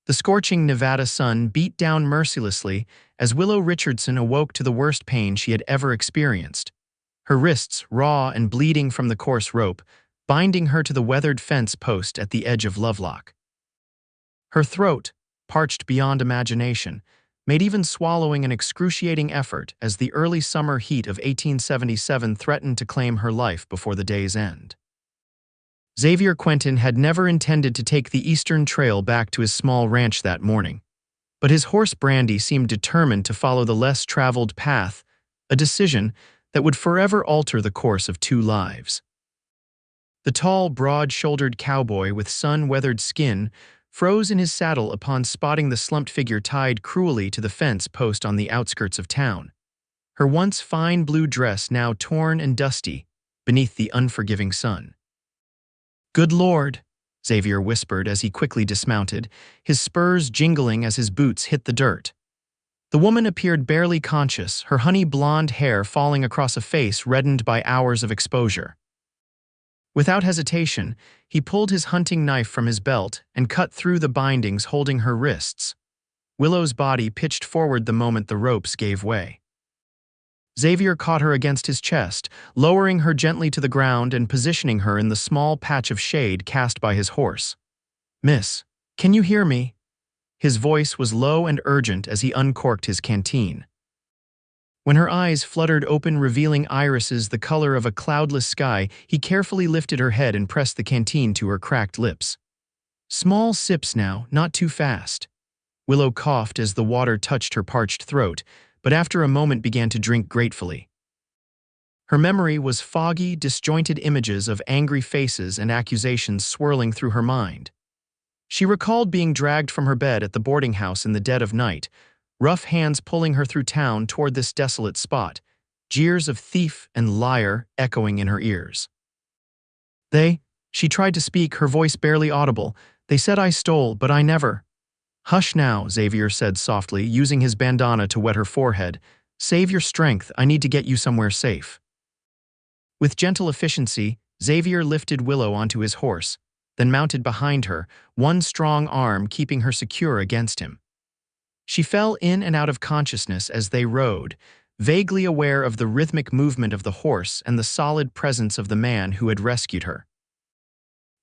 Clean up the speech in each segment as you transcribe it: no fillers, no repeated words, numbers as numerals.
The scorching Nevada sun beat down mercilessly as Willow Richardson awoke to the worst pain she had ever experienced. Her wrists, raw and bleeding from the coarse rope, binding her to the weathered fence post at the edge of Lovelock. Her throat, parched beyond imagination, made even swallowing an excruciating effort as the early summer heat of 1877 threatened to claim her life before the day's end. Xavier Quentin had never intended to take the eastern trail back to his small ranch that morning, but his horse Brandy seemed determined to follow the less traveled path, a decision that would forever alter the course of two lives. The tall, broad-shouldered cowboy with sun-weathered skin froze in his saddle upon spotting the slumped figure tied cruelly to the fence post on the outskirts of town, her once fine blue dress now torn and dusty beneath the unforgiving sun. "Good Lord," Xavier whispered as he quickly dismounted, his spurs jingling as his boots hit the dirt. The woman appeared barely conscious, her honey-blonde hair falling across a face reddened by hours of exposure. Without hesitation, he pulled his hunting knife from his belt and cut through the bindings holding her wrists. Willow's body pitched forward the moment the ropes gave way. Xavier caught her against his chest, lowering her gently to the ground and positioning her in the small patch of shade cast by his horse. "Miss, can you hear me?" His voice was low and urgent as he uncorked his canteen. When her eyes fluttered open, revealing irises the color of a cloudless sky, he carefully lifted her head and pressed the canteen to her cracked lips. "Small sips now, not too fast." Willow coughed as the water touched her parched throat, but after a moment began to drink gratefully. Her memory was foggy, disjointed images of angry faces and accusations swirling through her mind. She recalled being dragged from her bed at the boarding house in the dead of night, rough hands pulling her through town toward this desolate spot, jeers of thief and liar echoing in her ears. She tried to speak, her voice barely audible. "They said I stole, but I never." "Hush now," Xavier said softly, using his bandana to wet her forehead. "Save your strength, I need to get you somewhere safe." With gentle efficiency, Xavier lifted Willow onto his horse, then mounted behind her, one strong arm keeping her secure against him. She fell in and out of consciousness as they rode, vaguely aware of the rhythmic movement of the horse and the solid presence of the man who had rescued her.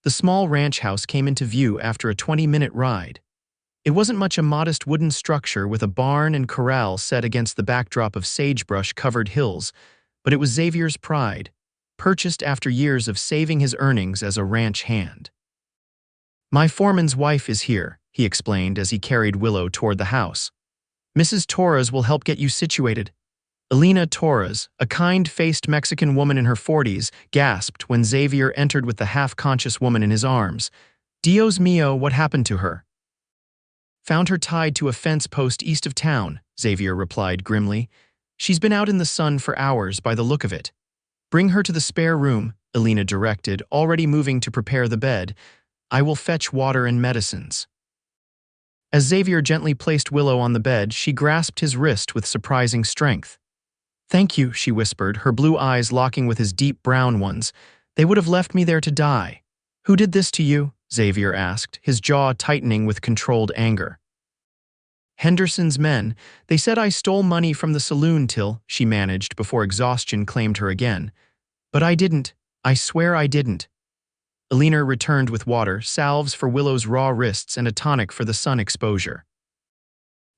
The small ranch house came into view after a 20-minute ride. It wasn't much, a modest wooden structure with a barn and corral set against the backdrop of sagebrush-covered hills, but it was Xavier's pride, purchased after years of saving his earnings as a ranch hand. "My foreman's wife is here," he explained as he carried Willow toward the house. "Mrs. Torres will help get you situated." Elena Torres, a kind-faced Mexican woman in her 40s, gasped when Xavier entered with the half-conscious woman in his arms. "Dios mío, what happened to her?" "Found her tied to a fence post east of town," Xavier replied grimly. "She's been out in the sun for hours by the look of it." "Bring her to the spare room," Elena directed, already moving to prepare the bed. "I will fetch water and medicines." As Xavier gently placed Willow on the bed, she grasped his wrist with surprising strength. "Thank you," she whispered, her blue eyes locking with his deep brown ones. "They would have left me there to die." "Who did this to you?" Xavier asked, his jaw tightening with controlled anger. "Henderson's men. They said I stole money from the saloon till," she managed before exhaustion claimed her again. "But I didn't. I swear I didn't." Elena returned with water, salves for Willow's raw wrists, and a tonic for the sun exposure.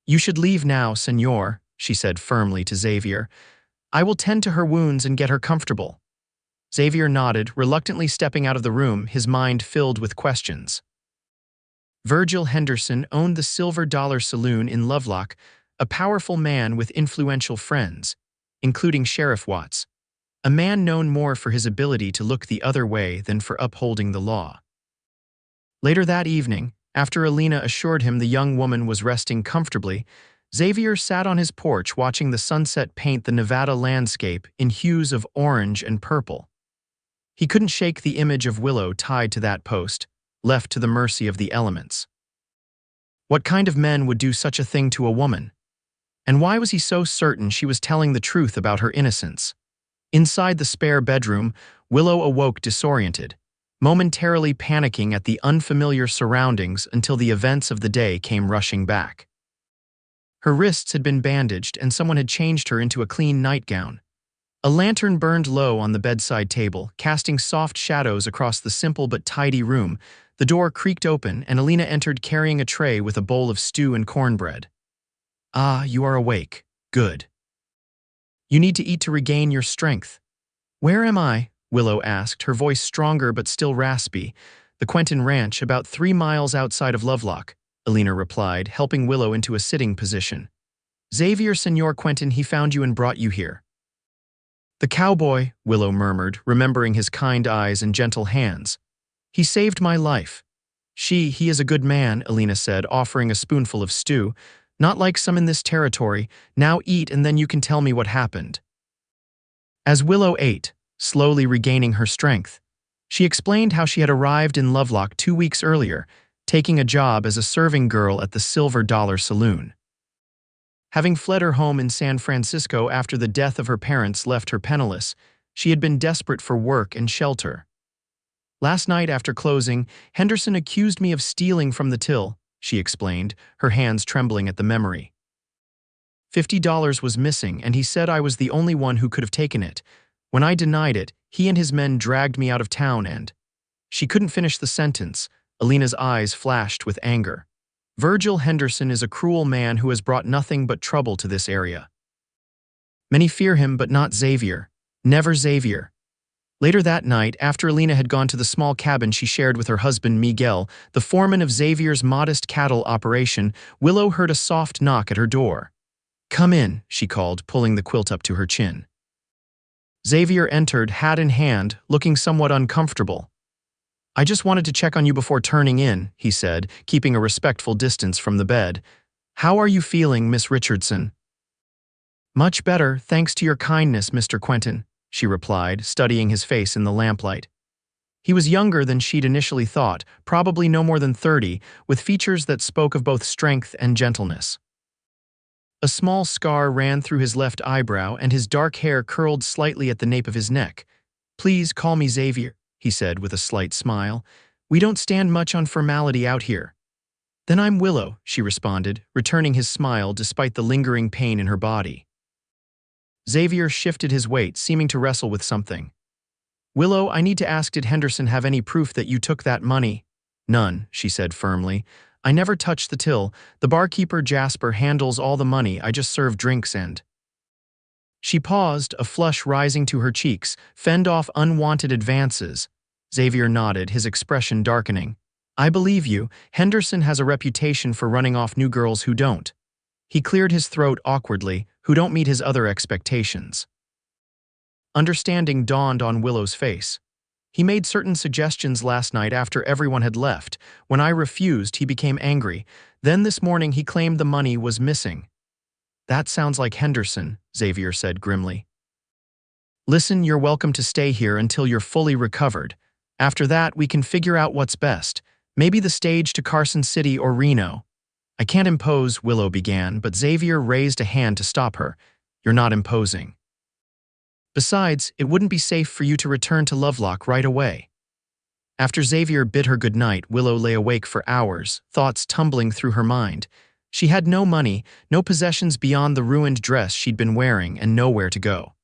"You should leave now, senor," she said firmly to Xavier. "I will tend to her wounds and get her comfortable." Xavier nodded, reluctantly stepping out of the room, his mind filled with questions. Virgil Henderson owned the Silver Dollar Saloon in Lovelock, a powerful man with influential friends, including Sheriff Watts, a man known more for his ability to look the other way than for upholding the law. Later that evening, after Elena assured him the young woman was resting comfortably, Xavier sat on his porch watching the sunset paint the Nevada landscape in hues of orange and purple. He couldn't shake the image of Willow tied to that post, left to the mercy of the elements. What kind of men would do such a thing to a woman? And why was he so certain she was telling the truth about her innocence? Inside the spare bedroom, Willow awoke disoriented. momentarily panicking at the unfamiliar surroundings until the events of the day came rushing back. Her wrists had been bandaged and someone had changed her into a clean nightgown. A lantern burned low on the bedside table, casting soft shadows across the simple but tidy room. The door creaked open and Alina entered carrying a tray with a bowl of stew and cornbread. "Ah, you are awake. Good. You need to eat to regain your strength." "Where am I?" Willow asked, her voice stronger but still raspy. "The Quentin Ranch, about 3 miles outside of Lovelock," Alina replied, helping Willow into a sitting position. "Xavier Senor Quentin, he found you and brought you here." "The cowboy," Willow murmured, remembering his kind eyes and gentle hands. "He saved my life." He is a good man," Alina said, offering a spoonful of stew. "Not like some in this territory. Now eat and then you can tell me what happened." As Willow ate, slowly regaining her strength, she explained how she had arrived in Lovelock 2 weeks earlier, taking a job as a serving girl at the Silver Dollar Saloon. Having fled her home in San Francisco after the death of her parents left her penniless, she had been desperate for work and shelter. "Last night after closing, Henderson accused me of stealing from the till," she explained, her hands trembling at the memory. $50 was missing, and he said I was the only one who could have taken it. When I denied it, he and his men dragged me out of town and—" She couldn't finish the sentence. Alina's eyes flashed with anger. "Virgil Henderson is a cruel man who has brought nothing but trouble to this area. Many fear him, but not Xavier. Never Xavier." Later that night, after Alina had gone to the small cabin she shared with her husband Miguel, the foreman of Xavier's modest cattle operation, Willow heard a soft knock at her door. "Come in," she called, pulling the quilt up to her chin. Xavier entered, hat in hand, looking somewhat uncomfortable. "I just wanted to check on you before turning in," he said, keeping a respectful distance from the bed. "How are you feeling, Miss Richardson?" "Much better, thanks to your kindness, Mr. Quentin," she replied, studying his face in the lamplight. He was younger than she'd initially thought, probably no more than 30, with features that spoke of both strength and gentleness. A small scar ran through his left eyebrow and his dark hair curled slightly at the nape of his neck. "Please call me Xavier," he said with a slight smile. "We don't stand much on formality out here." "Then I'm Willow," she responded, returning his smile despite the lingering pain in her body. Xavier shifted his weight, seeming to wrestle with something. "Willow, I need to ask, did Henderson have any proof that you took that money?" "None," she said firmly. "I never touched the till. The barkeeper Jasper handles all the money. I just serve drinks and—" She paused, a flush rising to her cheeks, fend off unwanted advances. Xavier nodded, his expression darkening. "I believe you. Henderson has a reputation for running off new girls who don't." He cleared his throat awkwardly, "who don't meet his other expectations." Understanding dawned on Willow's face. "He made certain suggestions last night after everyone had left. When I refused, he became angry. Then this morning he claimed the money was missing." "That sounds like Henderson," Xavier said grimly. "Listen, you're welcome to stay here until you're fully recovered. After that, we can figure out what's best. Maybe the stage to Carson City or Reno." "I can't impose," Willow began, but Xavier raised a hand to stop her. "You're not imposing. Besides, it wouldn't be safe for you to return to Lovelock right away." After Xavier bid her goodnight, Willow lay awake for hours, thoughts tumbling through her mind. She had no money, no possessions beyond the ruined dress she'd been wearing, and nowhere to go.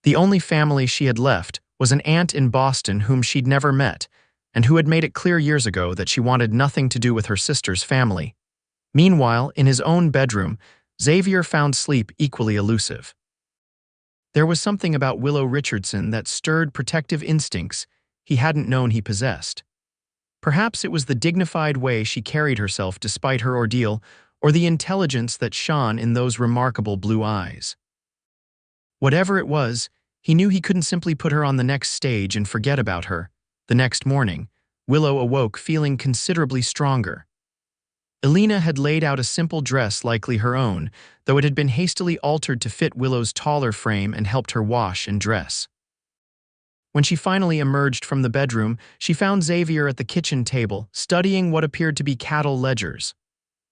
The only family she had left was an aunt in Boston whom she'd never met, and who had made it clear years ago that she wanted nothing to do with her sister's family. Meanwhile, in his own bedroom, Xavier found sleep equally elusive. There was something about Willow Richardson that stirred protective instincts he hadn't known he possessed. Perhaps it was the dignified way she carried herself despite her ordeal, or the intelligence that shone in those remarkable blue eyes. Whatever it was, he knew he couldn't simply put her on the next stage and forget about her. The next morning, Willow awoke feeling considerably stronger. Alina had laid out a simple dress likely her own, though it had been hastily altered to fit Willow's taller frame and helped her wash and dress. When she finally emerged from the bedroom, she found Xavier at the kitchen table, studying what appeared to be cattle ledgers.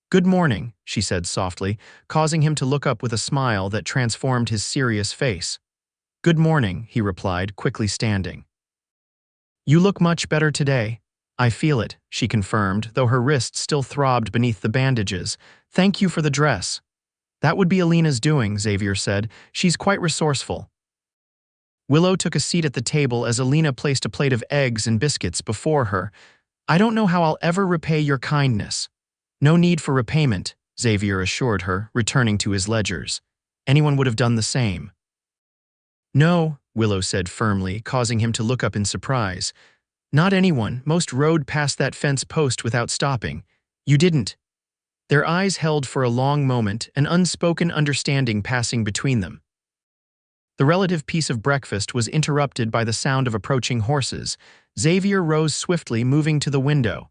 "Good morning," she said softly, causing him to look up with a smile that transformed his serious face. "Good morning," he replied, quickly standing. You look much better today. I feel it, she confirmed, though her wrist still throbbed beneath the bandages. Thank you for the dress. That would be Alina's doing, Xavier said. She's quite resourceful. Willow took a seat at the table as Alina placed a plate of eggs and biscuits before her. I don't know how I'll ever repay your kindness. No need for repayment, Xavier assured her, returning to his ledgers. Anyone would have done the same. No, Willow said firmly, causing him to look up in surprise. Not anyone. Most rode past that fence post without stopping. You didn't. Their eyes held for a long moment, an unspoken understanding passing between them. The relative peace of breakfast was interrupted by the sound of approaching horses. Xavier rose swiftly, moving to the window.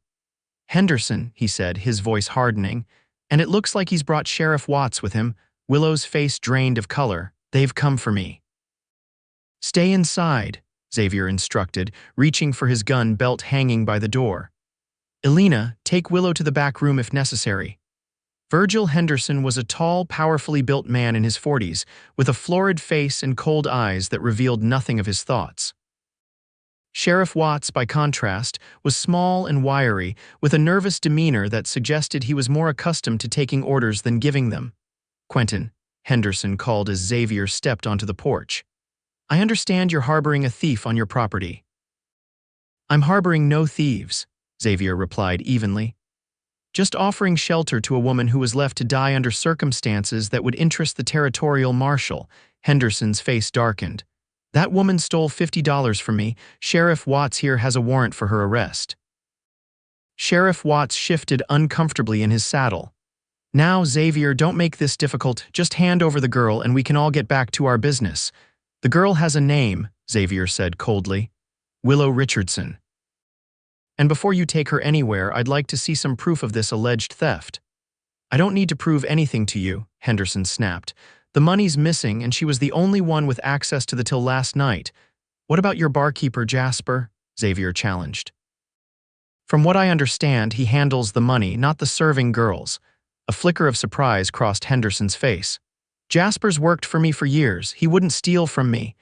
Henderson, he said, his voice hardening, and it looks like he's brought Sheriff Watts with him. Willow's face drained of color. They've come for me. Stay inside, Xavier instructed, reaching for his gun belt hanging by the door. Alina, take Willow to the back room if necessary. Virgil Henderson was a tall, powerfully built man in his 40s, with a florid face and cold eyes that revealed nothing of his thoughts. Sheriff Watts, by contrast, was small and wiry, with a nervous demeanor that suggested he was more accustomed to taking orders than giving them. Quentin, Henderson called as Xavier stepped onto the porch. I understand you're harboring a thief on your property. I'm harboring no thieves, Xavier replied evenly. Just offering shelter to a woman who was left to die under circumstances that would interest the territorial marshal. Henderson's face darkened. That woman stole $50 from me. Sheriff Watts here has a warrant for her arrest. Sheriff Watts shifted uncomfortably in his saddle. Now, Xavier, don't make this difficult. Just hand over the girl and we can all get back to our business. The girl has a name, Xavier said coldly. Willow Richardson. And before you take her anywhere, I'd like to see some proof of this alleged theft. I don't need to prove anything to you, Henderson snapped. The money's missing and she was the only one with access to the till last night. What about your barkeeper, Jasper? Xavier challenged. From what I understand, he handles the money, not the serving girls. A flicker of surprise crossed Henderson's face. Jasper's worked for me for years. He wouldn't steal from me.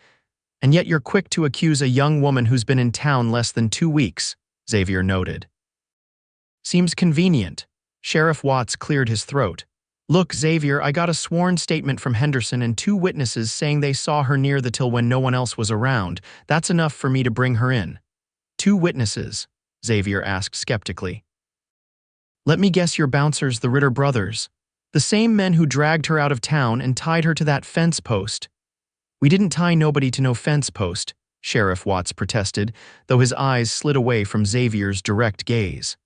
And yet you're quick to accuse a young woman who's been in town less than 2 weeks, Xavier noted. Seems convenient. Sheriff Watts cleared his throat. Look, Xavier, I got a sworn statement from Henderson and 2 witnesses saying they saw her near the till when no one else was around. That's enough for me to bring her in. 2 witnesses? Xavier asked skeptically. Let me guess, your bouncers, the Ritter brothers. The same men who dragged her out of town and tied her to that fence post. We didn't tie nobody to no fence post, Sheriff Watts protested, though his eyes slid away from Xavier's direct gaze.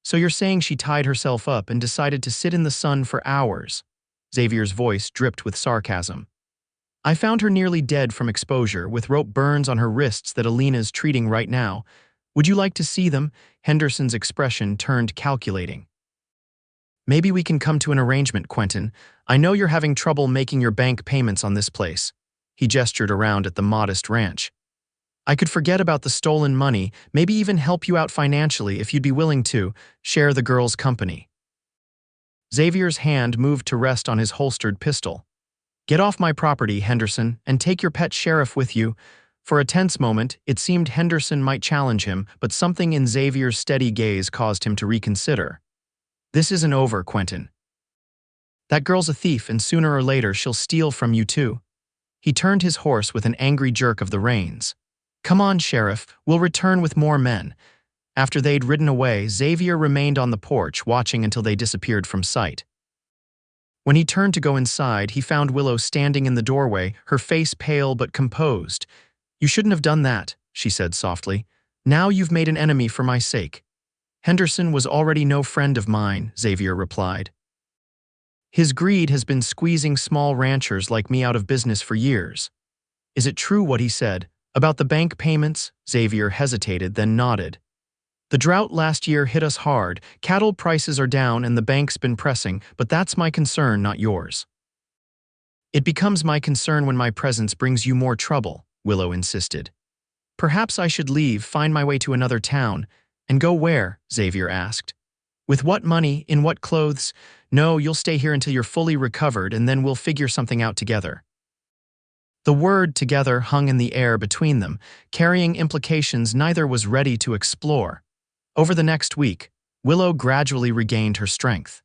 So you're saying she tied herself up and decided to sit in the sun for hours? Xavier's voice dripped with sarcasm. I found her nearly dead from exposure, with rope burns on her wrists that Alina's treating right now. Would you like to see them? Henderson's expression turned calculating. Maybe we can come to an arrangement, Quentin. I know you're having trouble making your bank payments on this place. He gestured around at the modest ranch. I could forget about the stolen money, maybe even help you out financially if you'd be willing to share the girl's company. Xavier's hand moved to rest on his holstered pistol. Get off my property, Henderson, and take your pet sheriff with you. For a tense moment, it seemed Henderson might challenge him, but something in Xavier's steady gaze caused him to reconsider. This isn't over, Quentin. That girl's a thief, and sooner or later she'll steal from you too. He turned his horse with an angry jerk of the reins. Come on, Sheriff, we'll return with more men. After they'd ridden away, Xavier remained on the porch, watching until they disappeared from sight. When he turned to go inside, he found Willow standing in the doorway, her face pale but composed. You shouldn't have done that, she said softly. Now you've made an enemy for my sake. Henderson was already no friend of mine, Xavier replied. His greed has been squeezing small ranchers like me out of business for years. Is it true what he said? About the bank payments? Xavier hesitated, then nodded. The drought last year hit us hard. Cattle prices are down and the bank's been pressing, but that's my concern, not yours. It becomes my concern when my presence brings you more trouble, Willow insisted. Perhaps I should leave, find my way to another town. And go where? Xavier asked. With what money? In what clothes? No, you'll stay here until you're fully recovered and then we'll figure something out together. The word together hung in the air between them, carrying implications neither was ready to explore. Over the next week, Willow gradually regained her strength.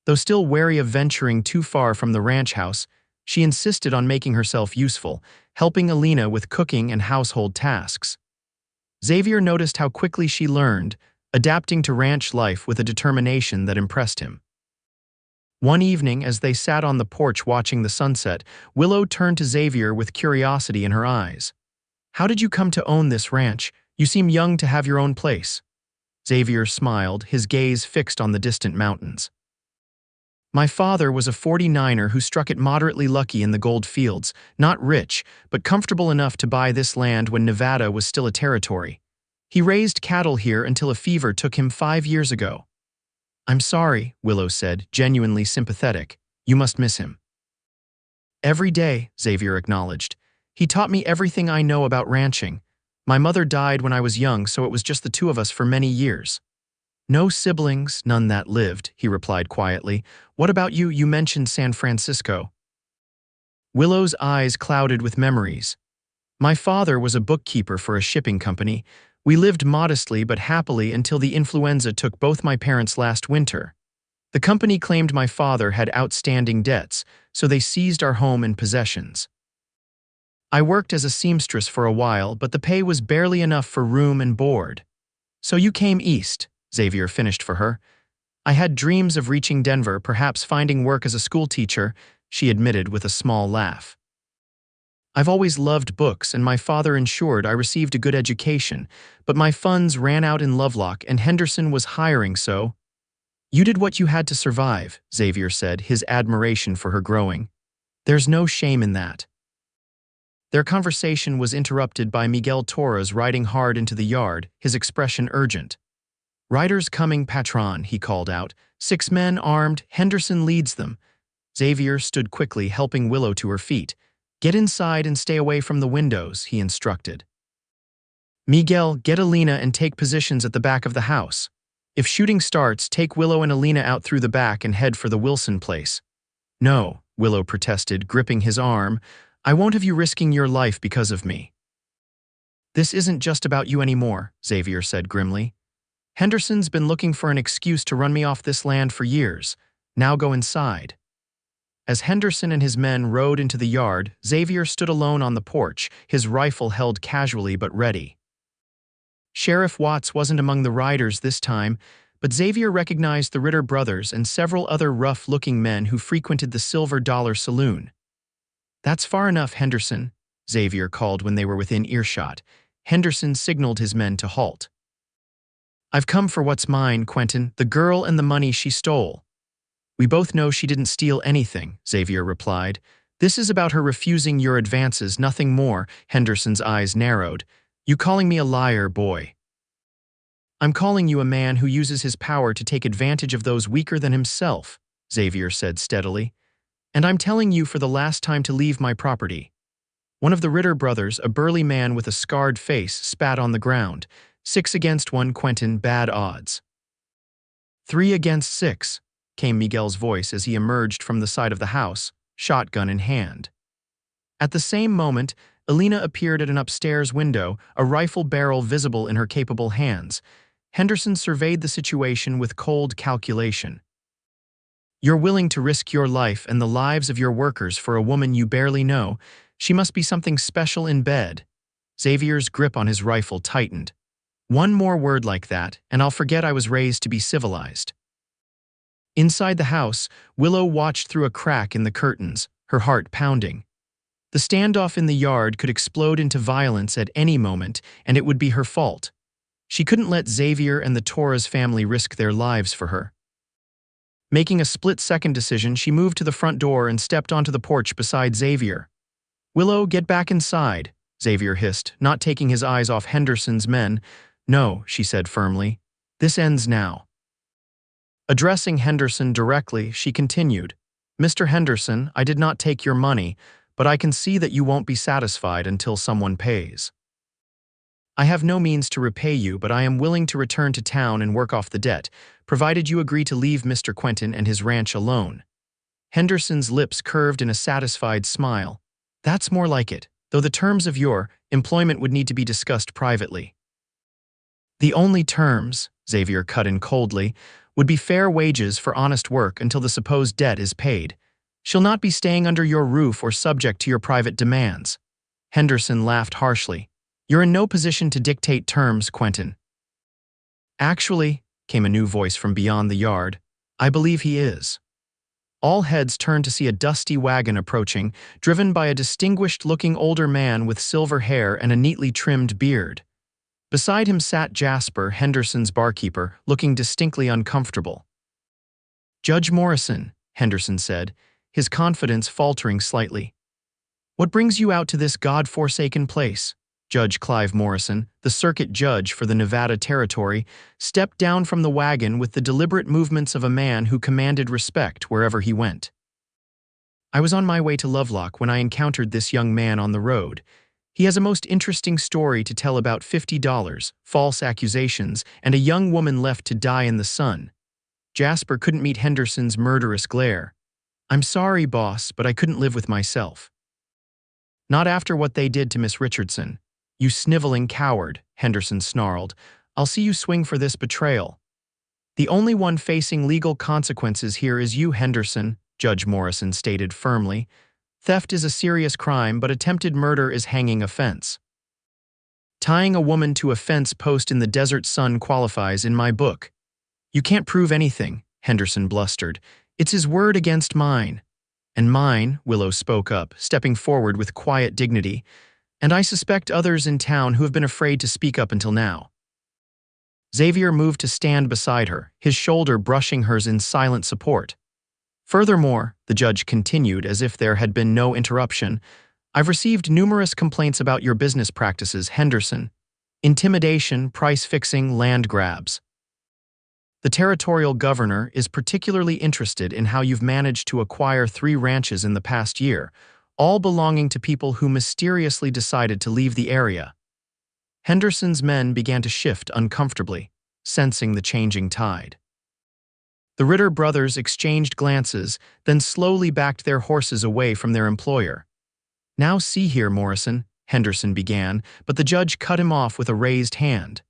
Though still wary of venturing too far from the ranch house, she insisted on making herself useful, helping Alina with cooking and household tasks. Xavier noticed how quickly she learned, adapting to ranch life with a determination that impressed him. One evening, as they sat on the porch watching the sunset, Willow turned to Xavier with curiosity in her eyes. "How did you come to own this ranch? You seem young to have your own place." Xavier smiled, his gaze fixed on the distant mountains. "My father was a 49er who struck it moderately lucky in the gold fields, not rich, but comfortable enough to buy this land when Nevada was still a territory. He raised cattle here until a fever took him 5 years ago." "I'm sorry," Willow said, genuinely sympathetic. "You must miss him." "Every day," Xavier acknowledged. "He taught me everything I know about ranching. My mother died when I was young, so it was just the two of us for many years." "No siblings, none that lived," he replied quietly. "What about you? You mentioned San Francisco." Willow's eyes clouded with memories. "My father was a bookkeeper for a shipping company. We lived modestly but happily until the influenza took both my parents last winter. The company claimed my father had outstanding debts, so they seized our home and possessions. I worked as a seamstress for a while, but the pay was barely enough for room and board. So you came east," Xavier finished for her. "I had dreams of reaching Denver, perhaps finding work as a schoolteacher," she admitted with a small laugh. "I've always loved books, and my father ensured I received a good education, but my funds ran out in Lovelock and Henderson was hiring, so—" "You did what you had to survive," Xavier said, his admiration for her growing. "There's no shame in that." Their conversation was interrupted by Miguel Torres riding hard into the yard, his expression urgent. "Riders coming, patron," he called out. 6 men armed, Henderson leads them." Xavier stood quickly, helping Willow to her feet. "Get inside and stay away from the windows," he instructed. "Miguel, get Alina and take positions at the back of the house. If shooting starts, take Willow and Alina out through the back and head for the Wilson place." "No," Willow protested, gripping his arm. "I won't have you risking your life because of me." "This isn't just about you anymore," Xavier said grimly. "Henderson's been looking for an excuse to run me off this land for years. Now go inside." As Henderson and his men rode into the yard, Xavier stood alone on the porch, his rifle held casually but ready. Sheriff Watts wasn't among the riders this time, but Xavier recognized the Ritter brothers and several other rough-looking men who frequented the Silver Dollar Saloon. "That's far enough, Henderson," Xavier called when they were within earshot. Henderson signaled his men to halt. "I've come for what's mine, Quentin, the girl and the money she stole." "We both know she didn't steal anything," Xavier replied. "This is about her refusing your advances, nothing more." Henderson's eyes narrowed. "You calling me a liar, boy?" "I'm calling you a man who uses his power to take advantage of those weaker than himself," Xavier said steadily. "And I'm telling you for the last time to leave my property." One of the Ritter brothers, a burly man with a scarred face, spat on the ground. 6 against 1, Quentin, bad odds." 3 against 6, came Miguel's voice as he emerged from the side of the house, shotgun in hand. At the same moment, Alina appeared at an upstairs window, a rifle barrel visible in her capable hands. Henderson surveyed the situation with cold calculation. "You're willing to risk your life and the lives of your workers for a woman you barely know. She must be something special in bed." Xavier's grip on his rifle tightened. "One more word like that, and I'll forget I was raised to be civilized." Inside the house, Willow watched through a crack in the curtains, her heart pounding. The standoff in the yard could explode into violence at any moment, and it would be her fault. She couldn't let Xavier and the Torres family risk their lives for her. Making a split-second decision, she moved to the front door and stepped onto the porch beside Xavier. "Willow, get back inside," Xavier hissed, not taking his eyes off Henderson's men. "No," she said firmly. "This ends now." Addressing Henderson directly, she continued, "Mr. Henderson, I did not take your money, but I can see that you won't be satisfied until someone pays. I have no means to repay you, but I am willing to return to town and work off the debt, provided you agree to leave Mr. Quentin and his ranch alone." Henderson's lips curved in a satisfied smile. That's more like it, though the terms of your employment would need to be discussed privately. The only terms, Xavier cut in coldly, would be fair wages for honest work until the supposed debt is paid. She'll not be staying under your roof or subject to your private demands. Henderson laughed harshly. You're in no position to dictate terms, Quentin. Actually, came a new voice from beyond the yard, I believe he is. All heads turned to see a dusty wagon approaching, driven by a distinguished-looking older man with silver hair and a neatly trimmed beard. Beside him sat Jasper, Henderson's barkeeper, looking distinctly uncomfortable. Judge Morrison, Henderson said, his confidence faltering slightly. What brings you out to this God-forsaken place? Judge Clive Morrison, the circuit judge for the Nevada Territory, stepped down from the wagon with the deliberate movements of a man who commanded respect wherever he went. I was on my way to Lovelock when I encountered this young man on the road. He has a most interesting story to tell about $50, false accusations, and a young woman left to die in the sun. Jasper couldn't meet Henderson's murderous glare. I'm sorry, boss, but I couldn't live with myself. Not after what they did to Miss Richardson. You sniveling coward, Henderson snarled. I'll see you swing for this betrayal. The only one facing legal consequences here is you, Henderson, Judge Morrison stated firmly. Theft is a serious crime, but attempted murder is hanging offense. Tying a woman to a fence post in the desert sun qualifies in my book. You can't prove anything, Henderson blustered. It's his word against mine. And mine, Willow spoke up, stepping forward with quiet dignity. And I suspect others in town who have been afraid to speak up until now. Xavier moved to stand beside her, his shoulder brushing hers in silent support. Furthermore, the judge continued as if there had been no interruption, I've received numerous complaints about your business practices, Henderson. Intimidation, price fixing, land grabs. The territorial governor is particularly interested in how you've managed to acquire 3 ranches in the past year, all belonging to people who mysteriously decided to leave the area. Henderson's men began to shift uncomfortably, sensing the changing tide. The Ritter brothers exchanged glances, then slowly backed their horses away from their employer. Now see here, Morrison, Henderson began, but the judge cut him off with a raised hand.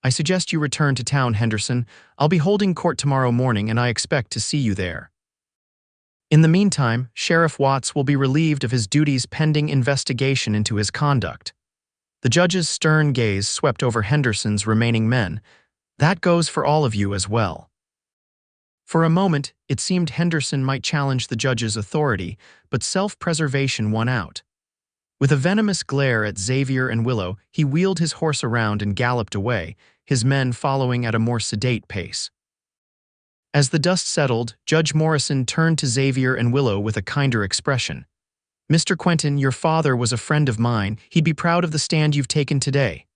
I suggest you return to town, Henderson. I'll be holding court tomorrow morning, and I expect to see you there. In the meantime, Sheriff Watts will be relieved of his duties pending investigation into his conduct. The judge's stern gaze swept over Henderson's remaining men. That goes for all of you as well. For a moment, it seemed Henderson might challenge the judge's authority, but self-preservation won out. With a venomous glare at Xavier and Willow, he wheeled his horse around and galloped away, his men following at a more sedate pace. As the dust settled, Judge Morrison turned to Xavier and Willow with a kinder expression. Mr. Quentin, your father was a friend of mine. He'd be proud of the stand you've taken today.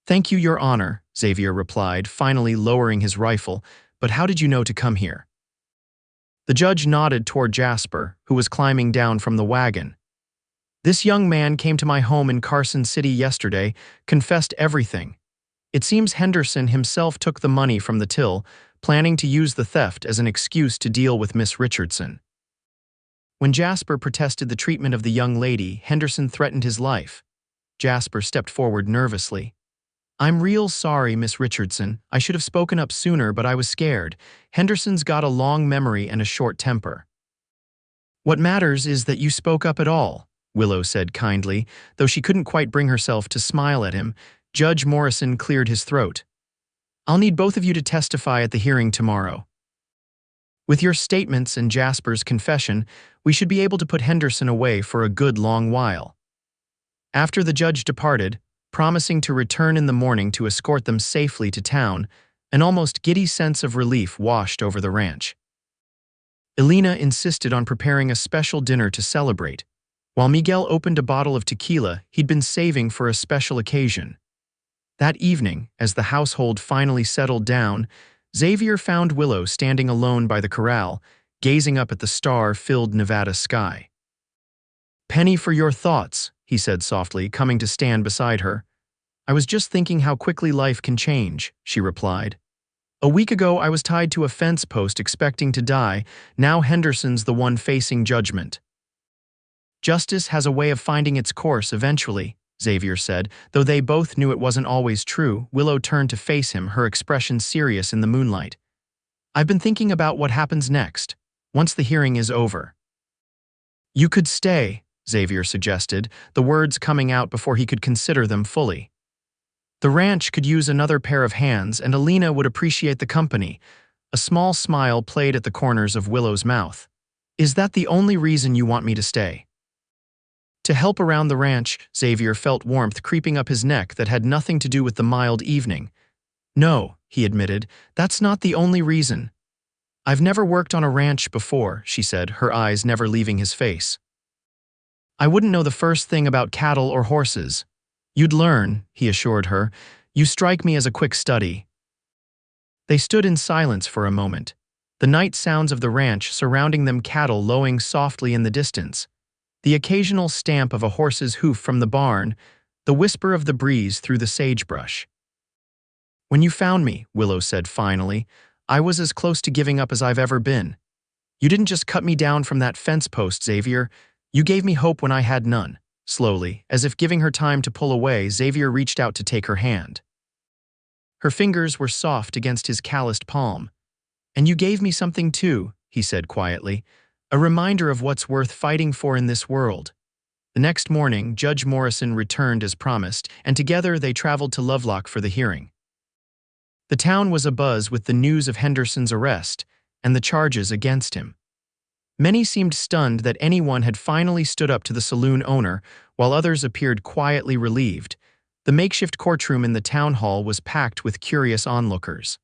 Thank you, Your Honor, Xavier replied, finally lowering his rifle. But how did you know to come here? The judge nodded toward Jasper, who was climbing down from the wagon. This young man came to my home in Carson City yesterday, confessed everything. It seems Henderson himself took the money from the till, planning to use the theft as an excuse to deal with Miss Richardson. When Jasper protested the treatment of the young lady, Henderson threatened his life. Jasper stepped forward nervously. I'm real sorry, Miss Richardson. I should have spoken up sooner, but I was scared. Henderson's got a long memory and a short temper. What matters is that you spoke up at all, Willow said kindly, though she couldn't quite bring herself to smile at him. Judge Morrison cleared his throat. I'll need both of you to testify at the hearing tomorrow. With your statements and Jasper's confession, we should be able to put Henderson away for a good long while. After the judge departed, promising to return in the morning to escort them safely to town, an almost giddy sense of relief washed over the ranch. Elena insisted on preparing a special dinner to celebrate, while Miguel opened a bottle of tequila he'd been saving for a special occasion. That evening, as the household finally settled down, Xavier found Willow standing alone by the corral, gazing up at the star-filled Nevada sky. Penny for your thoughts, he said softly, coming to stand beside her. I was just thinking how quickly life can change, she replied. A week ago I was tied to a fence post expecting to die, now Henderson's the one facing judgment. Justice has a way of finding its course eventually, Xavier said. Though they both knew it wasn't always true, Willow turned to face him, her expression serious in the moonlight. I've been thinking about what happens next, once the hearing is over. You could stay, Xavier suggested, the words coming out before he could consider them fully. The ranch could use another pair of hands, and Alina would appreciate the company. A small smile played at the corners of Willow's mouth. Is that the only reason you want me to stay? To help around the ranch, Xavier felt warmth creeping up his neck that had nothing to do with the mild evening. No, he admitted, that's not the only reason. I've never worked on a ranch before, she said, her eyes never leaving his face. I wouldn't know the first thing about cattle or horses. You'd learn, he assured her. You strike me as a quick study. They stood in silence for a moment, the night sounds of the ranch surrounding them, cattle lowing softly in the distance, the occasional stamp of a horse's hoof from the barn, the whisper of the breeze through the sagebrush. When you found me, Willow said finally, I was as close to giving up as I've ever been. You didn't just cut me down from that fence post, Xavier. You gave me hope when I had none. Slowly, as if giving her time to pull away, Xavier reached out to take her hand. Her fingers were soft against his calloused palm. And you gave me something too, he said quietly, a reminder of what's worth fighting for in this world. The next morning, Judge Morrison returned as promised, and together they traveled to Lovelock for the hearing. The town was abuzz with the news of Henderson's arrest and the charges against him. Many seemed stunned that anyone had finally stood up to the saloon owner, while others appeared quietly relieved. The makeshift courtroom in the town hall was packed with curious onlookers.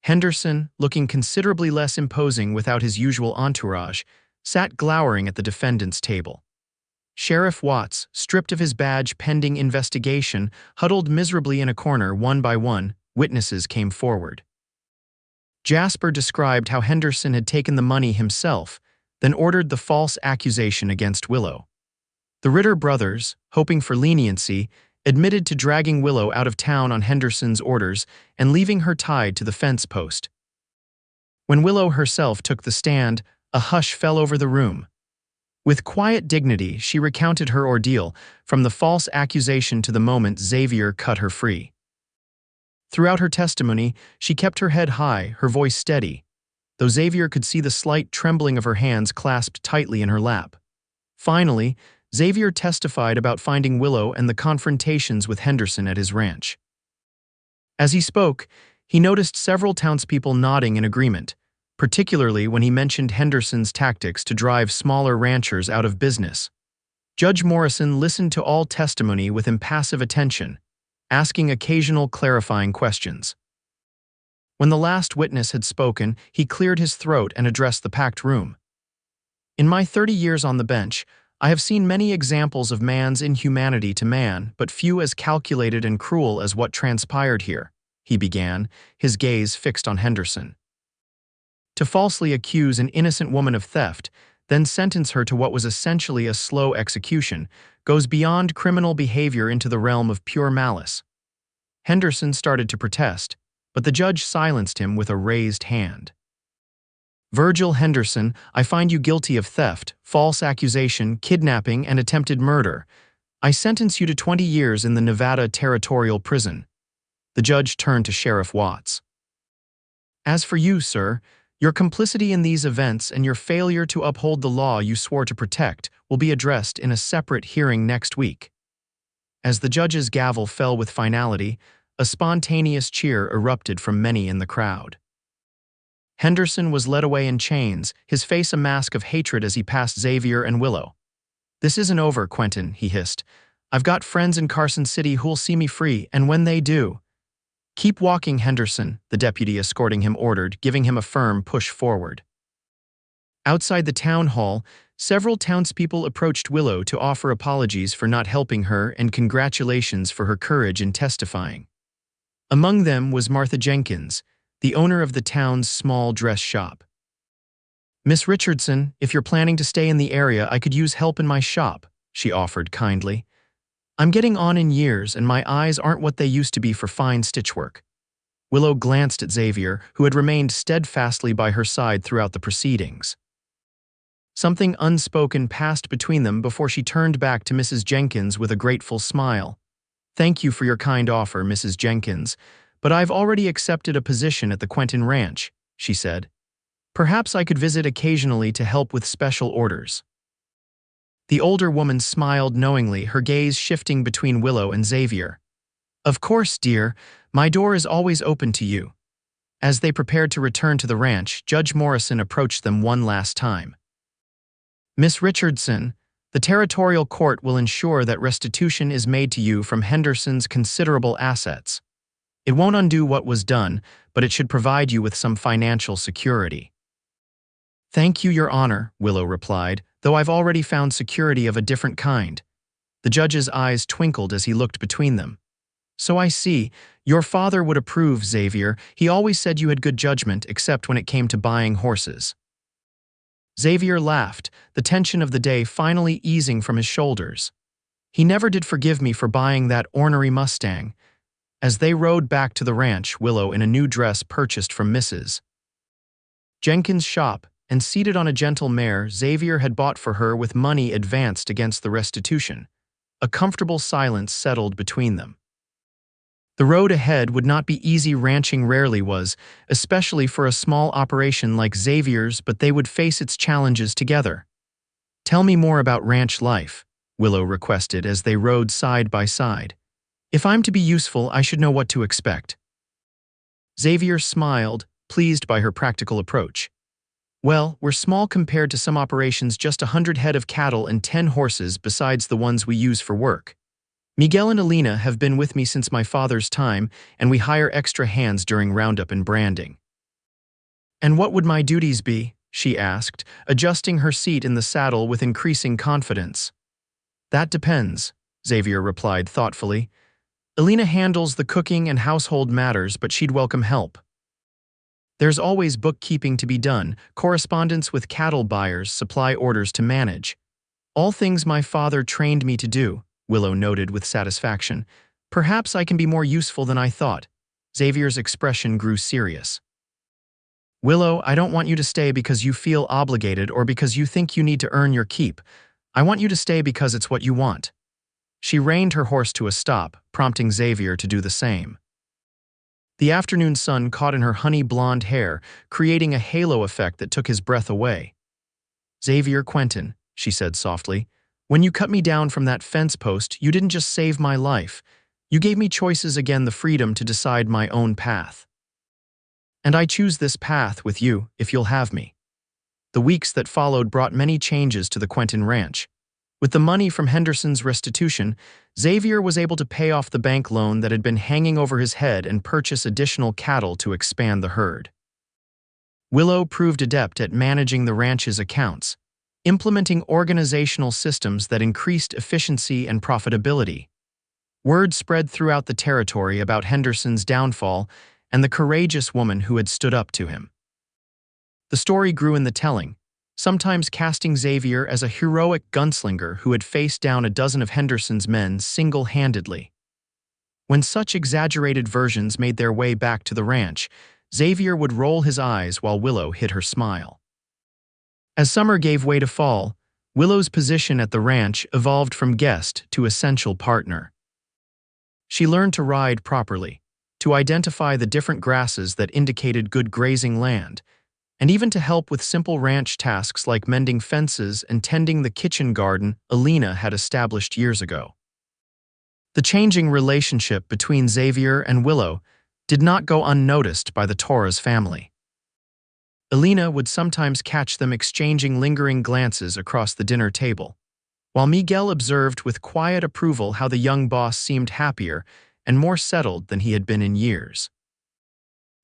Henderson, looking considerably less imposing without his usual entourage, sat glowering at the defendant's table. Sheriff Watts, stripped of his badge pending investigation, huddled miserably in a corner. One by one, witnesses came forward. Jasper described how Henderson had taken the money himself, then ordered the false accusation against Willow. The Ritter brothers, hoping for leniency, admitted to dragging Willow out of town on Henderson's orders and leaving her tied to the fence post. When Willow herself took the stand, a hush fell over the room. With quiet dignity, she recounted her ordeal, from the false accusation to the moment Xavier cut her free. Throughout her testimony, she kept her head high, her voice steady, though Xavier could see the slight trembling of her hands clasped tightly in her lap. Finally, Xavier testified about finding Willow and the confrontations with Henderson at his ranch. As he spoke, he noticed several townspeople nodding in agreement, particularly when he mentioned Henderson's tactics to drive smaller ranchers out of business. Judge Morrison listened to all testimony with impassive attention, asking occasional clarifying questions. When the last witness had spoken, he cleared his throat and addressed the packed room. In my 30 years on the bench, I have seen many examples of man's inhumanity to man, but few as calculated and cruel as what transpired here, he began, his gaze fixed on Henderson. To falsely accuse an innocent woman of theft, then sentence her to what was essentially a slow execution, goes beyond criminal behavior into the realm of pure malice. Henderson started to protest, but the judge silenced him with a raised hand. Virgil Henderson, I find you guilty of theft, false accusation, kidnapping, and attempted murder. I sentence you to 20 years in the Nevada Territorial Prison. The judge turned to Sheriff Watts. As for you, sir, your complicity in these events and your failure to uphold the law you swore to protect will be addressed in a separate hearing next week. As the judge's gavel fell with finality, a spontaneous cheer erupted from many in the crowd. Henderson was led away in chains, his face a mask of hatred as he passed Xavier and Willow. This isn't over, Quentin, he hissed. I've got friends in Carson City who'll see me free, and when they do... Keep walking, Henderson, the deputy escorting him ordered, giving him a firm push forward. Outside the town hall, several townspeople approached Willow to offer apologies for not helping her and congratulations for her courage in testifying. Among them was Martha Jenkins, the owner of the town's small dress shop. Miss Richardson, if you're planning to stay in the area, I could use help in my shop, she offered kindly. I'm getting on in years and my eyes aren't what they used to be for fine stitchwork. Willow glanced at Xavier, who had remained steadfastly by her side throughout the proceedings. Something unspoken passed between them before she turned back to Mrs. Jenkins with a grateful smile. "Thank you for your kind offer, Mrs. Jenkins, but I've already accepted a position at the Quentin Ranch," she said. "Perhaps I could visit occasionally to help with special orders." The older woman smiled knowingly, her gaze shifting between Willow and Xavier. "Of course, dear, my door is always open to you." As they prepared to return to the ranch, Judge Morrison approached them one last time. "Miss Richardson, the territorial court will ensure that restitution is made to you from Henderson's considerable assets. It won't undo what was done, but it should provide you with some financial security." "Thank you, Your Honor," Willow replied, "though I've already found security of a different kind." The judge's eyes twinkled as he looked between them. "So I see. Your father would approve, Xavier. He always said you had good judgment, except when it came to buying horses." Xavier laughed, the tension of the day finally easing from his shoulders. "He never did forgive me for buying that ornery Mustang." As they rode back to the ranch, Willow in a new dress purchased from Mrs. Jenkins' shop, and seated on a gentle mare Xavier had bought for her with money advanced against the restitution. A comfortable silence settled between them. The road ahead would not be easy. Ranching rarely was, especially for a small operation like Xavier's, but they would face its challenges together. "Tell me more about ranch life," Willow requested as they rode side by side. "If I'm to be useful, I should know what to expect." Xavier smiled, pleased by her practical approach. "Well, we're small compared to some operations, just 100 head of cattle and 10 horses besides the ones we use for work. Miguel and Alina have been with me since my father's time, and we hire extra hands during roundup and branding." "And what would my duties be?" she asked, adjusting her seat in the saddle with increasing confidence. "That depends," Xavier replied thoughtfully. "Alina handles the cooking and household matters, but she'd welcome help. There's always bookkeeping to be done, correspondence with cattle buyers, supply orders to manage. All things my father trained me to do," Willow noted with satisfaction. "Perhaps I can be more useful than I thought." Xavier's expression grew serious. "Willow, I don't want you to stay because you feel obligated or because you think you need to earn your keep. I want you to stay because it's what you want." She reined her horse to a stop, prompting Xavier to do the same. The afternoon sun caught in her honey blonde hair, creating a halo effect that took his breath away. "Xavier Quentin," she said softly, "when you cut me down from that fence post, you didn't just save my life. You gave me choices again, the freedom to decide my own path. And I choose this path with you, if you'll have me." The weeks that followed brought many changes to the Quentin Ranch. With the money from Henderson's restitution, Xavier was able to pay off the bank loan that had been hanging over his head and purchase additional cattle to expand the herd. Willow proved adept at managing the ranch's accounts, implementing organizational systems that increased efficiency and profitability. Word spread throughout the territory about Henderson's downfall and the courageous woman who had stood up to him. The story grew in the telling, sometimes casting Xavier as a heroic gunslinger who had faced down a dozen of Henderson's men single-handedly. When such exaggerated versions made their way back to the ranch, Xavier would roll his eyes while Willow hid her smile. As summer gave way to fall, Willow's position at the ranch evolved from guest to essential partner. She learned to ride properly, to identify the different grasses that indicated good grazing land, and even to help with simple ranch tasks like mending fences and tending the kitchen garden Alina had established years ago. The changing relationship between Xavier and Willow did not go unnoticed by the Torres family. Alina would sometimes catch them exchanging lingering glances across the dinner table, while Miguel observed with quiet approval how the young boss seemed happier and more settled than he had been in years.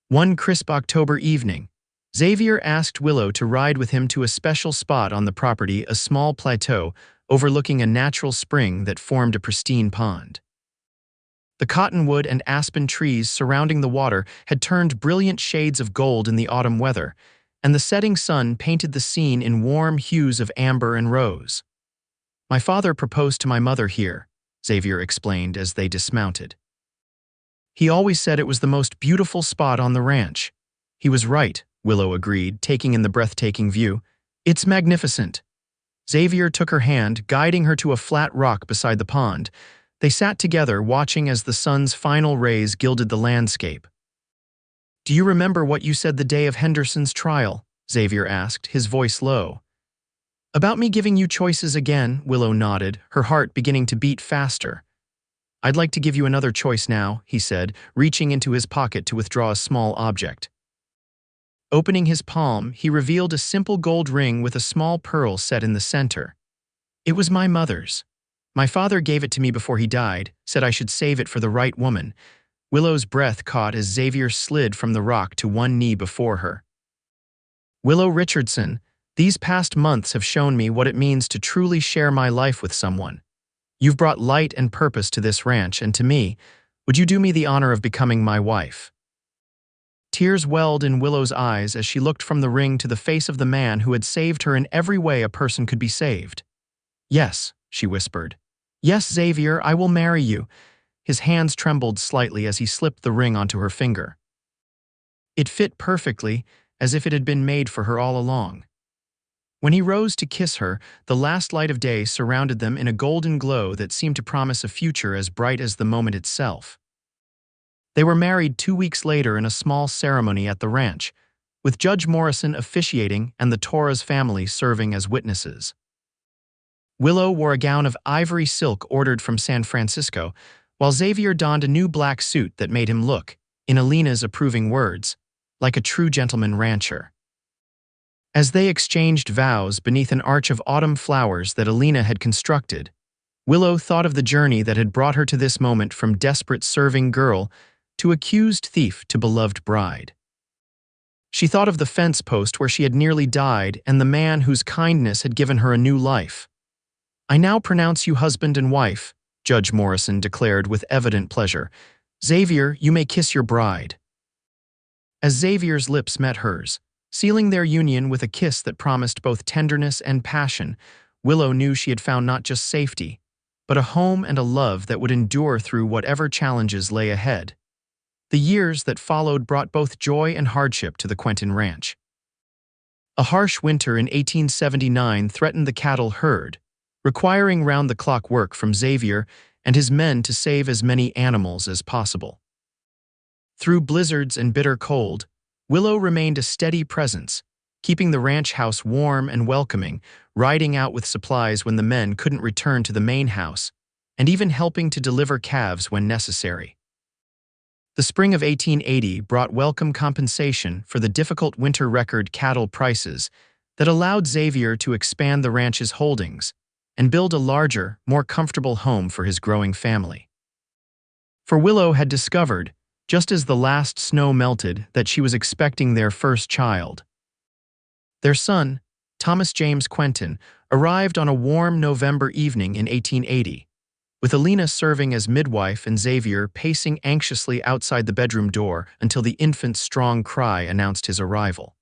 One crisp October evening, Xavier asked Willow to ride with him to a special spot on the property, a small plateau overlooking a natural spring that formed a pristine pond. The cottonwood and aspen trees surrounding the water had turned brilliant shades of gold in the autumn weather, and the setting sun painted the scene in warm hues of amber and rose. "My father proposed to my mother here," Xavier explained as they dismounted. "He always said it was the most beautiful spot on the ranch." "He was right," Willow agreed, taking in the breathtaking view. "It's magnificent." Xavier took her hand, guiding her to a flat rock beside the pond. They sat together, watching as the sun's final rays gilded the landscape. "Do you remember what you said the day of Henderson's trial?" Xavier asked, his voice low. "About me giving you choices again," Willow nodded, her heart beginning to beat faster. "I'd like to give you another choice now," he said, reaching into his pocket to withdraw a small object. Opening his palm, he revealed a simple gold ring with a small pearl set in the center. "It was my mother's. My father gave it to me before he died, said I should save it for the right woman." Willow's breath caught as Xavier slid from the rock to one knee before her. "Willow Richardson, these past months have shown me what it means to truly share my life with someone. You've brought light and purpose to this ranch and to me. Would you do me the honor of becoming my wife?" Tears welled in Willow's eyes as she looked from the ring to the face of the man who had saved her in every way a person could be saved. "Yes," she whispered. "Yes, Xavier, I will marry you." His hands trembled slightly as he slipped the ring onto her finger. It fit perfectly, as if it had been made for her all along. When he rose to kiss her, the last light of day surrounded them in a golden glow that seemed to promise a future as bright as the moment itself. They were married 2 weeks later in a small ceremony at the ranch, with Judge Morrison officiating and the Torres family serving as witnesses. Willow wore a gown of ivory silk ordered from San Francisco, while Xavier donned a new black suit that made him look, in Alina's approving words, like a true gentleman rancher. As they exchanged vows beneath an arch of autumn flowers that Alina had constructed, Willow thought of the journey that had brought her to this moment, from desperate serving girl to accused thief to beloved bride. She thought of the fence post where she had nearly died and the man whose kindness had given her a new life. "I now pronounce you husband and wife," Judge Morrison declared with evident pleasure. "Xavier, you may kiss your bride." As Xavier's lips met hers, sealing their union with a kiss that promised both tenderness and passion, Willow knew she had found not just safety, but a home and a love that would endure through whatever challenges lay ahead. The years that followed brought both joy and hardship to the Quentin ranch. A harsh winter in 1879 threatened the cattle herd, requiring round-the-clock work from Xavier and his men to save as many animals as possible. Through blizzards and bitter cold, Willow remained a steady presence, keeping the ranch house warm and welcoming, riding out with supplies when the men couldn't return to the main house, and even helping to deliver calves when necessary. The spring of 1880 brought welcome compensation for the difficult winter record cattle prices that allowed Xavier to expand the ranch's holdings and build a larger, more comfortable home for his growing family. For Willow had discovered, just as the last snow melted, that she was expecting their first child. Their son, Thomas James Quentin, arrived on a warm November evening in 1880, with Alina serving as midwife and Xavier pacing anxiously outside the bedroom door until the infant's strong cry announced his arrival.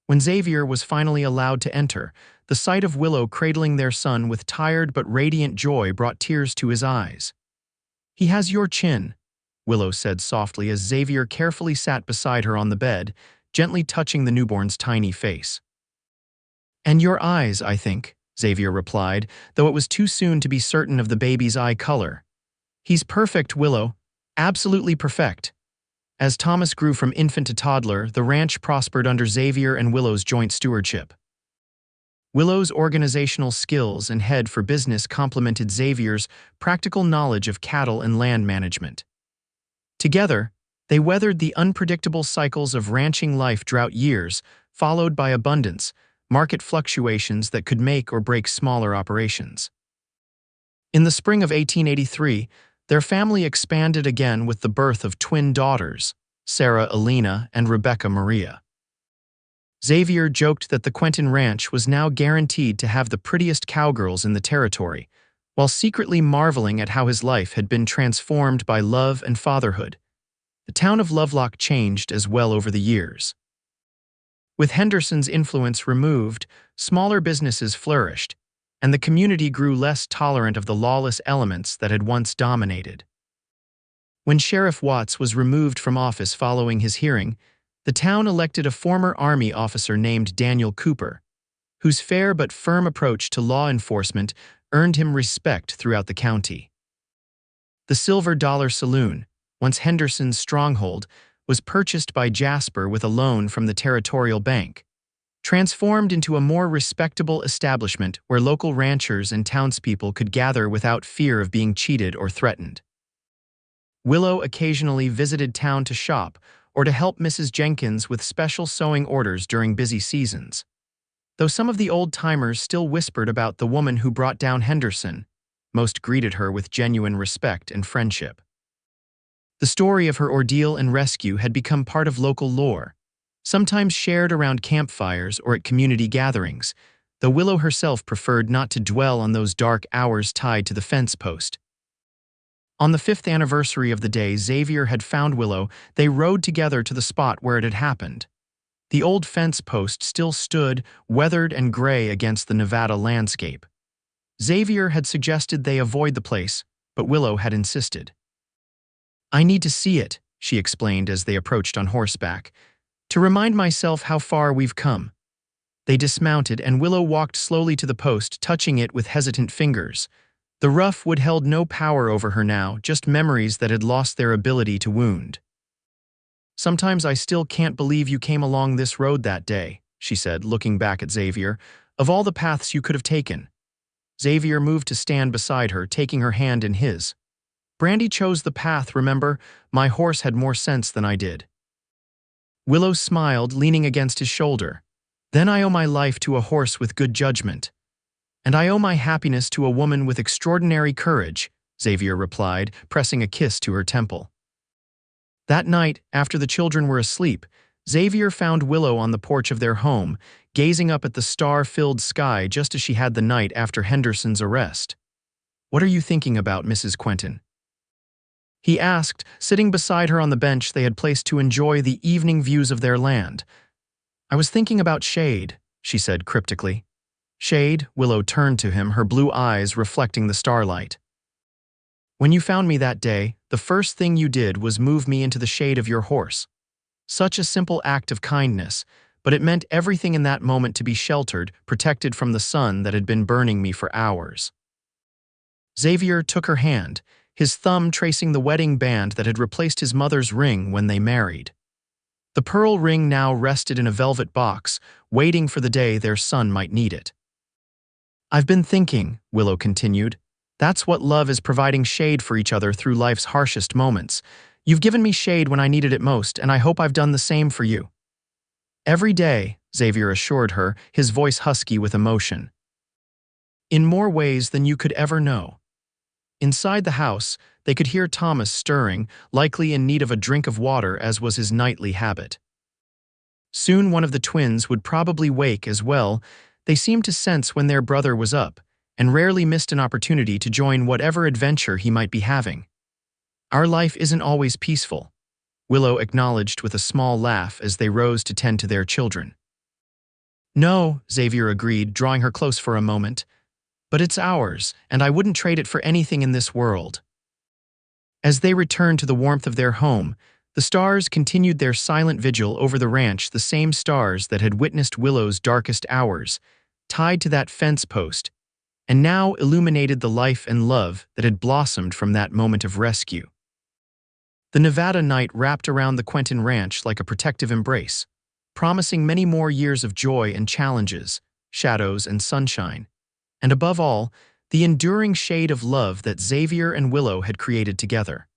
When Xavier was finally allowed to enter, the sight of Willow cradling their son with tired but radiant joy brought tears to his eyes. "He has your chin," Willow said softly as Xavier carefully sat beside her on the bed, gently touching the newborn's tiny face. "And your eyes, I think," Xavier replied, though it was too soon to be certain of the baby's eye color. "He's perfect, Willow. Absolutely perfect." As Thomas grew from infant to toddler, the ranch prospered under Xavier and Willow's joint stewardship. Willow's organizational skills and head for business complemented Xavier's practical knowledge of cattle and land management. Together, they weathered the unpredictable cycles of ranching life: drought years, followed by abundance, market fluctuations that could make or break smaller operations. In the spring of 1883, their family expanded again with the birth of twin daughters, Sarah Alina and Rebecca Maria. Xavier joked that the Quentin Ranch was now guaranteed to have the prettiest cowgirls in the territory, while secretly marveling at how his life had been transformed by love and fatherhood. The town of Lovelock changed as well over the years. With Henderson's influence removed, smaller businesses flourished, and the community grew less tolerant of the lawless elements that had once dominated. When Sheriff Watts was removed from office following his hearing, the town elected a former Army officer named Daniel Cooper. whose fair but firm approach to law enforcement earned him respect throughout the county. The Silver Dollar Saloon, once Henderson's stronghold, was purchased by Jasper with a loan from the Territorial Bank, transformed into a more respectable establishment where local ranchers and townspeople could gather without fear of being cheated or threatened. Willow occasionally visited town to shop or to help Mrs. Jenkins with special sewing orders during busy seasons. Though some of the old-timers still whispered about the woman who brought down Henderson, most greeted her with genuine respect and friendship. The story of her ordeal and rescue had become part of local lore, sometimes shared around campfires or at community gatherings, though Willow herself preferred not to dwell on those dark hours tied to the fence post. On the 5th anniversary of the day Xavier had found Willow, they rode together to the spot where it had happened. The old fence post still stood, weathered and gray against the Nevada landscape. Xavier had suggested they avoid the place, but Willow had insisted. "I need to see it," she explained as they approached on horseback, "to remind myself how far we've come." They dismounted, and Willow walked slowly to the post, touching it with hesitant fingers. The rough wood held no power over her now, just memories that had lost their ability to wound. "Sometimes I still can't believe you came along this road that day," she said, looking back at Xavier. "Of all the paths you could have taken." Xavier moved to stand beside her, taking her hand in his. "Brandy chose the path, remember? My horse had more sense than I did." Willow smiled, leaning against his shoulder. "Then I owe my life to a horse with good judgment. And I owe my happiness to a woman with extraordinary courage," Xavier replied, pressing a kiss to her temple. That night, after the children were asleep, Xavier found Willow on the porch of their home, gazing up at the star-filled sky just as she had the night after Henderson's arrest. "What are you thinking about, Mrs. Quentin?" he asked, sitting beside her on the bench they had placed to enjoy the evening views of their land. "I was thinking about Shade," she said cryptically. "Shade?" Willow turned to him, her blue eyes reflecting the starlight. "When you found me that day, the first thing you did was move me into the shade of your horse. Such a simple act of kindness, but it meant everything in that moment to be sheltered, protected from the sun that had been burning me for hours." Xavier took her hand, his thumb tracing the wedding band that had replaced his mother's ring when they married. The pearl ring now rested in a velvet box, waiting for the day their son might need it. "I've been thinking," Willow continued, "that's what love is, providing shade for each other through life's harshest moments. You've given me shade when I needed it most, and I hope I've done the same for you." "Every day," Xavier assured her, his voice husky with emotion. "In more ways than you could ever know." Inside the house, they could hear Thomas stirring, likely in need of a drink of water as was his nightly habit. Soon one of the twins would probably wake as well. They seemed to sense when their brother was up, and rarely missed an opportunity to join whatever adventure he might be having. "Our life isn't always peaceful," Willow acknowledged with a small laugh as they rose to tend to their children. "No," Xavier agreed, drawing her close for a moment. "But it's ours, and I wouldn't trade it for anything in this world." As they returned to the warmth of their home, the stars continued their silent vigil over the ranch, the same stars that had witnessed Willow's darkest hours, tied to that fence post, and now illuminated the life and love that had blossomed from that moment of rescue. The Nevada night wrapped around the Quentin ranch like a protective embrace, promising many more years of joy and challenges, shadows and sunshine, and above all, the enduring shade of love that Xavier and Willow had created together.